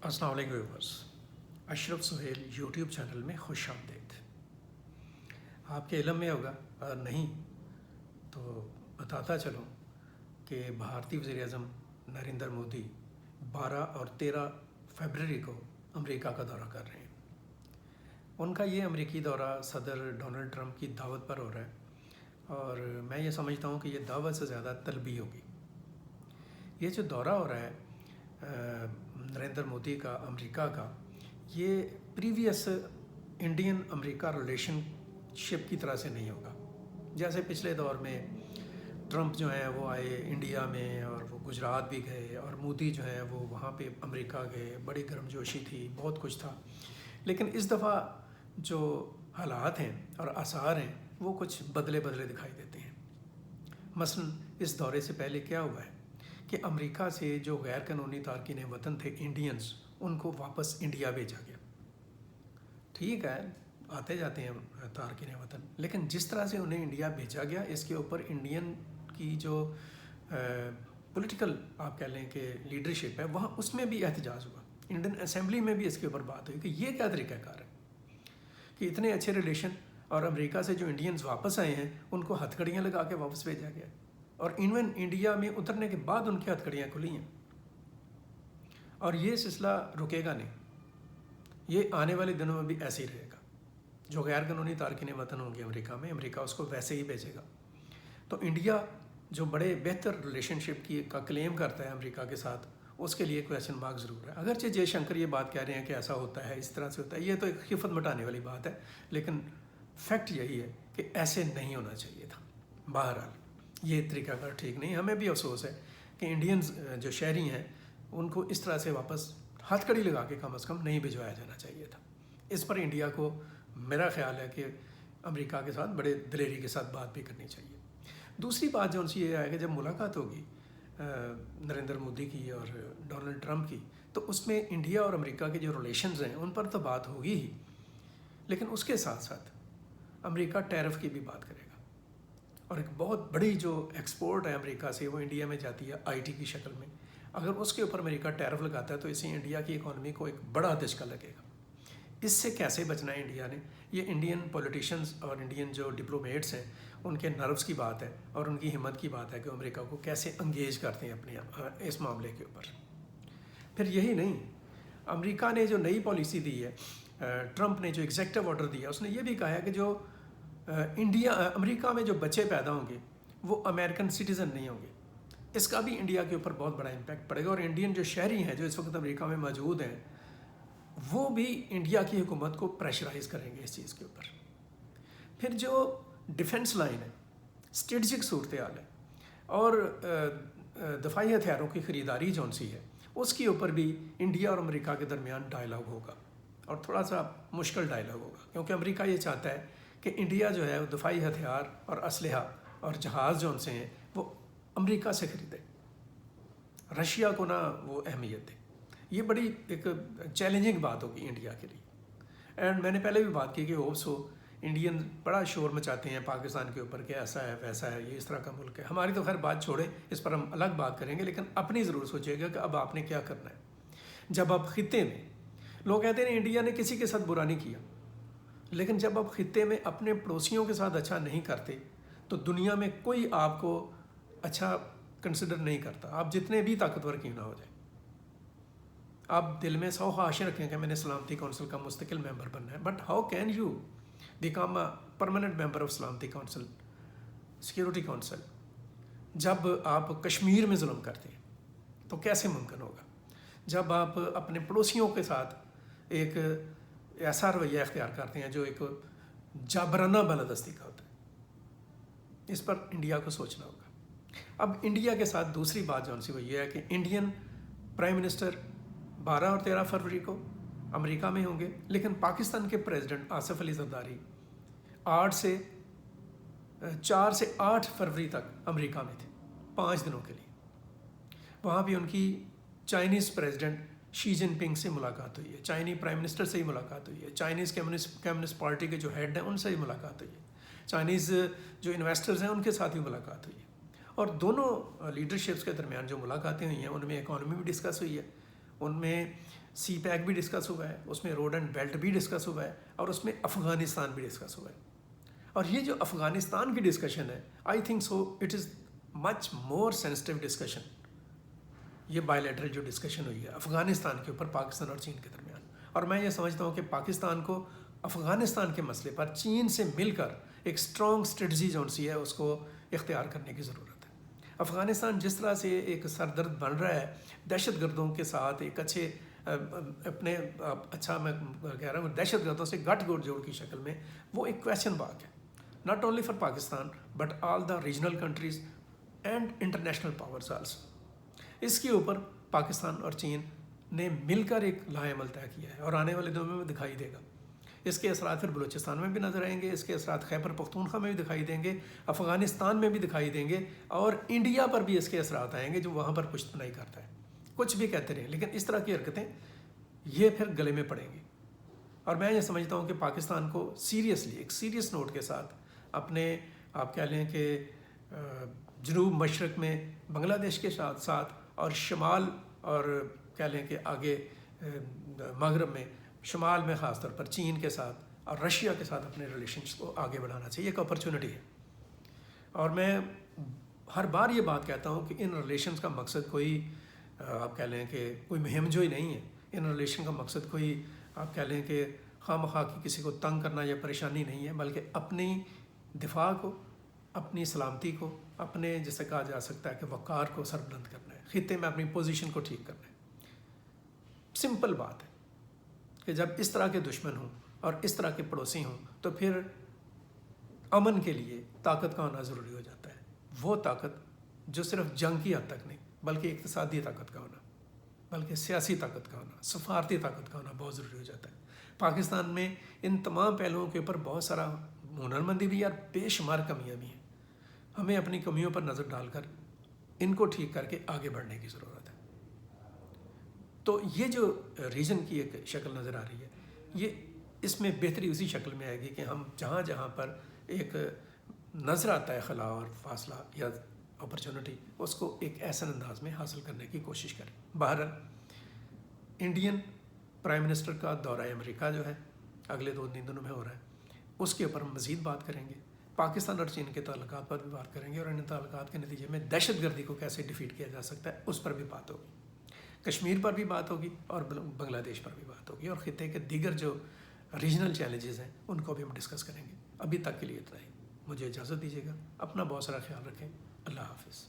अस्सलाम वालेकुम viewers. Ashraf Suhail YouTube channel में खुश आमदीद। आपके इल्म में होगा, अगर नहीं तो बताता चलूँ कि भारतीय वज़ीर-ए-आज़म नरेंद्र मोदी 12 और 13 फरवरी को अमेरिका का दौरा कर रहे हैं। उनका ये अमेरिकी दौरा सदर डोनाल्ड ट्रंप की दावत पर हो रहा है और मैं ये समझता हूँ कि ये दावत से ज़्यादा तलबी होगी। ये जो दौरा हो रहा है नरेंद्र मोदी का अमेरिका का, ये प्रीवियस इंडियन अमेरिका रिलेशनशिप की तरह से नहीं होगा। जैसे पिछले दौर में ट्रंप जो है वो आए इंडिया में और वो गुजरात भी गए और मोदी जो है वो वहाँ पे अमेरिका गए, बड़ी गर्मजोशी थी, बहुत कुछ था। लेकिन इस दफ़ा जो हालात हैं और आसार हैं वो कुछ बदले बदले दिखाई देते हैं। मसलन इस दौरे से पहले क्या हुआ है कि अमेरिका से जो गैर कानूनी तारकीन वतन थे इंडियंस, उनको वापस इंडिया भेजा गया। ठीक है, आते जाते हैं तारकीन वतन, लेकिन जिस तरह से उन्हें इंडिया भेजा गया इसके ऊपर इंडियन की जो पॉलिटिकल आप कह लें कि लीडरशिप है वहाँ, उसमें भी एहतजाज हुआ। इंडियन असेंबली में भी इसके ऊपर बात हुई कि ये क्या तरीक़ाकार है कि इतने अच्छे रिलेशन और अमेरिका से जो इंडियंस वापस आए हैं उनको हथकड़ियाँ लगा के वापस भेजा गया और इवन इंडिया में उतरने के बाद उनकी हथकड़ियाँ खुली हैं। और ये सिलसिला रुकेगा नहीं, ये आने वाले दिनों में भी ऐसे ही रहेगा। जो गैर कानूनी तारकीन वतन होंगे अमेरिका में, अमेरिका उसको वैसे ही भेजेगा। तो इंडिया जो बड़े बेहतर रिलेशनशिप की का क्लेम करता है अमेरिका के साथ, उसके लिए क्वेश्चन मार्क ज़रूर है। अगरचे जयशंकर ये बात कह रहे हैं कि ऐसा होता है, इस तरह से होता है, ये तो एक खिफत मटाने वाली बात है, लेकिन फैक्ट यही है कि ऐसे नहीं होना चाहिए था। बहरहाल ये तरीकाकार ठीक नहीं। हमें भी अफसोस है कि इंडियंस जो शहरी हैं उनको इस तरह से वापस हथकड़ी लगा के कम से कम नहीं भिजवाया जाना चाहिए था। इस पर इंडिया को मेरा ख्याल है कि अमेरिका के साथ बड़े दिलेरी के साथ बात भी करनी चाहिए। दूसरी बात जो उनसे ये है कि जब मुलाकात होगी नरेंद्र मोदी की और डोनाल्ड ट्रंप की, तो उसमें इंडिया और अमेरिका के जो रिलेशंस हैं उन पर तो बात होगी ही, लेकिन उसके साथ साथ अमेरिका टैरिफ की भी बात करेगा। और एक बहुत बड़ी जो एक्सपोर्ट है अमेरिका से वो इंडिया में जाती है आईटी की शक्ल में। अगर उसके ऊपर अमेरिका टैरिफ लगाता है तो इससे इंडिया की इकॉनमी को एक बड़ा धचका लगेगा। इससे कैसे बचना है इंडिया ने, ये इंडियन पॉलिटिशियंस और इंडियन जो डिप्लोमेट्स हैं उनके नर्व्स की बात है और उनकी हिम्मत की बात है कि अमेरिका को कैसे इंगेज करते हैं अपने इस मामले के ऊपर। फिर यही नहीं, अमेरिका ने जो नई पॉलिसी दी है, ट्रंप ने जो एग्जेक्टिव ऑर्डर दिया, उसने ये भी कहा है कि जो अमेरिका में जो बच्चे पैदा होंगे वो अमेरिकन सिटीज़न नहीं होंगे। इसका भी इंडिया के ऊपर बहुत बड़ा इम्पैक्ट पड़ेगा और इंडियन जो शहरी हैं जो इस वक्त अमेरिका में मौजूद हैं वो भी इंडिया की हुकूमत को प्रेशराइज़ करेंगे इस चीज़ के ऊपर। फिर जो डिफेंस लाइन है, स्ट्रेटजिक सूरत हाल है और दफाई हथियारों की ख़रीदारी जौन सी है, उसके ऊपर भी इंडिया और अमेरिका के दरमियान डायलॉग होगा और थोड़ा सा मुश्किल डायलॉग होगा, क्योंकि अमेरिका ये चाहता है कि इंडिया जो है दफाई हथियार और असलहा और जहाज़ जौन से हैं वो अमेरिका से ख़रीदे, रशिया को ना वो अहमियत दे। ये बड़ी एक चैलेंजिंग बात होगी इंडिया के लिए। एंड मैंने पहले भी बात की कि होप्स हो, इंडियन बड़ा शोर मचाते हैं पाकिस्तान के ऊपर कि ऐसा है वैसा है, ये इस तरह का मुल्क है। हमारी तो खैर बात छोड़े, इस पर हम अलग बात करेंगे, लेकिन अपनी ज़रूर सोचिएगा कि अब आपने क्या करना है। जब आप खित्ते में, लोग कहते हैं इंडिया ने किसी के साथ बुरा नहीं किया, लेकिन जब आप खित्ते में अपने पड़ोसियों के साथ अच्छा नहीं करते तो दुनिया में कोई आपको अच्छा कंसिडर नहीं करता, आप जितने भी ताकतवर क्यों ना हो जाए। आप दिल में 100 ख्वाहिशें रखें कि मैंने सलामती कौंसिल का मुस्तकिल मेंबर बनना है, but how can you become a permanent member of सलामती काउंसिल, सिक्योरिटी काउंसिल, जब आप कश्मीर में जुल्म करते हैं तो कैसे मुमकिन होगा। जब आप अपने पड़ोसियों के साथ एक ऐसा रवैया इख्तियार करते हैं जो एक जाबराना बालादस्ती का होता है, इस पर इंडिया को सोचना होगा। अब इंडिया के साथ दूसरी बात जौन सी वो ये है कि इंडियन प्राइम मिनिस्टर 12 और 13 फरवरी को अमेरिका में होंगे, लेकिन पाकिस्तान के प्रेसिडेंट आसिफ अली जरदारी 4 से 8 फरवरी तक अमेरिका में थे, 5 दिनों के लिए। वहाँ भी उनकी चाइनीज़ प्रेसिडेंट शी जिनपिंग से मुलाकात हुई है, चाइनीज़ प्राइम मिनिस्टर से ही मुलाकात हुई है, चाइनीज़ कम्युनिस्ट पार्टी के जो हेड हैं उनसे ही मुलाकात हुई है, चाइनीज़ जो इन्वेस्टर्स हैं उनके साथ ही मुलाकात हुई है। और दोनों लीडरशिप्स के दरमियान जो मुलाकातें हुई हैं उनमें इकॉनमी भी डिस्कस हुई है, ان میں سی پیک بھی ڈسکس ہوا ہے، اس میں روڈ اینڈ بیلٹ بھی ڈسکس ہوا ہے، اور اس میں افغانستان بھی ڈسکس ہوا ہے. اور یہ جو افغانستان کی ڈسکشن ہے، I think so it is much more sensitive discussion. یہ بائی لیٹرل جو ڈسکشن ہوئی ہے افغانستان کے اوپر پاکستان اور چین کے درمیان، اور میں یہ سمجھتا ہوں کہ پاکستان کو افغانستان کے مسئلے پر چین سے مل کر ایک اسٹرانگ اسٹریٹجی جو سی ہے اس کو اختیار کرنے کی ضرورت ہے. افغانستان جس طرح سے ایک سردرد بن رہا ہے دہشت گردوں کے ساتھ، ایک اچھے اپنے اچھا میں کہہ رہا ہوں دہشت گردوں سے گٹھ جوڑ کی شکل میں، وہ ایک کویشچن مارک ہے not only for Pakistan but all the regional countries and international powers also. اس کے اوپر پاکستان اور چین نے مل کر ایک لائحہ عمل طے کیا ہے اور آنے والے دنوں میں دکھائی دے گا. اس کے اثرات پھر بلوچستان میں بھی نظر آئیں گے، اس کے اثرات خیبر پختونخوا میں بھی دکھائی دیں گے، افغانستان میں بھی دکھائی دیں گے، اور انڈیا پر بھی اس کے اثرات آئیں گے جو وہاں پر پشت پناہی کرتا ہے. کچھ بھی کہتے رہیں لیکن اس طرح کی حرکتیں یہ پھر گلے میں پڑیں گی. اور میں یہ سمجھتا ہوں کہ پاکستان کو سیریسلی ایک سیریس نوٹ کے ساتھ اپنے آپ کہہ لیں کہ جنوب مشرق میں بنگلہ دیش کے ساتھ ساتھ اور شمال اور کہہ لیں کہ آگے مغرب میں شمال میں خاص طور پر چین کے ساتھ اور رشیا کے ساتھ اپنے ریلیشنز کو آگے بڑھانا چاہیے. ایک اپرچونٹی ہے، اور میں ہر بار یہ بات کہتا ہوں کہ ان ریلیشنز کا مقصد کوئی آپ کہہ لیں کہ کوئی مہم جوئی نہیں ہے. ان ریلیشن کا مقصد کوئی آپ کہہ لیں کہ خواہ مخواہ کی کسی کو تنگ کرنا یا پریشانی نہیں ہے، بلکہ اپنی دفاع کو، اپنی سلامتی کو، اپنے جسے کہا جا سکتا ہے کہ وقار کو سربلند کرنا ہے، خطے میں اپنی پوزیشن کو ٹھیک کرنا ہے. سمپل بات ہے کہ جب اس طرح کے دشمن ہوں اور اس طرح کے پڑوسی ہوں تو پھر امن کے لیے طاقت کا ہونا ضروری ہو جاتا ہے. وہ طاقت جو صرف جنگ کی حد تک نہیں بلکہ اقتصادی طاقت کا ہونا، بلکہ سیاسی طاقت کا ہونا، سفارتی طاقت کا ہونا بہت ضروری ہو جاتا ہے. پاکستان میں ان تمام پہلوؤں کے اوپر بہت سارا ہنرمندی بھی ہے اور بے شمار کمیاں بھی ہیں. ہمیں اپنی کمیوں پر نظر ڈال کر ان کو ٹھیک کر کے آگے بڑھنے کی ضرورت ہے. تو یہ جو ریجن کی ایک شکل نظر آ رہی ہے، یہ اس میں بہتری اسی شکل میں آئے گی کہ ہم جہاں جہاں پر ایک نظر آتا ہے خلا اور فاصلہ یا اپرچونٹی، اس کو ایک ایسا انداز میں حاصل کرنے کی کوشش کریں. بہرحال انڈین پرائم منسٹر کا دورہ امریکہ جو ہے اگلے 2-3 دنوں میں ہو رہا ہے، اس کے اوپر ہم مزید بات کریں گے. پاکستان اور چین کے تعلقات پر بھی بات کریں گے، اور ان تعلقات کے نتیجے میں دہشت گردی کو کیسے ڈیفیٹ کیا جا سکتا ہے اس پر بھی بات ہوگی. کشمیر پر بھی بات ہوگی اور بنگلہ دیش پر بھی بات ہوگی، اور خطے کے دیگر جو ریجنل چیلنجز ہیں ان کو بھی ہم ڈسکس کریں گے. ابھی تک کے لیے اتنا ہی. مجھے اجازت دیجیے گا. اپنا بہت سارا خیال رکھیں. اللہ حافظ.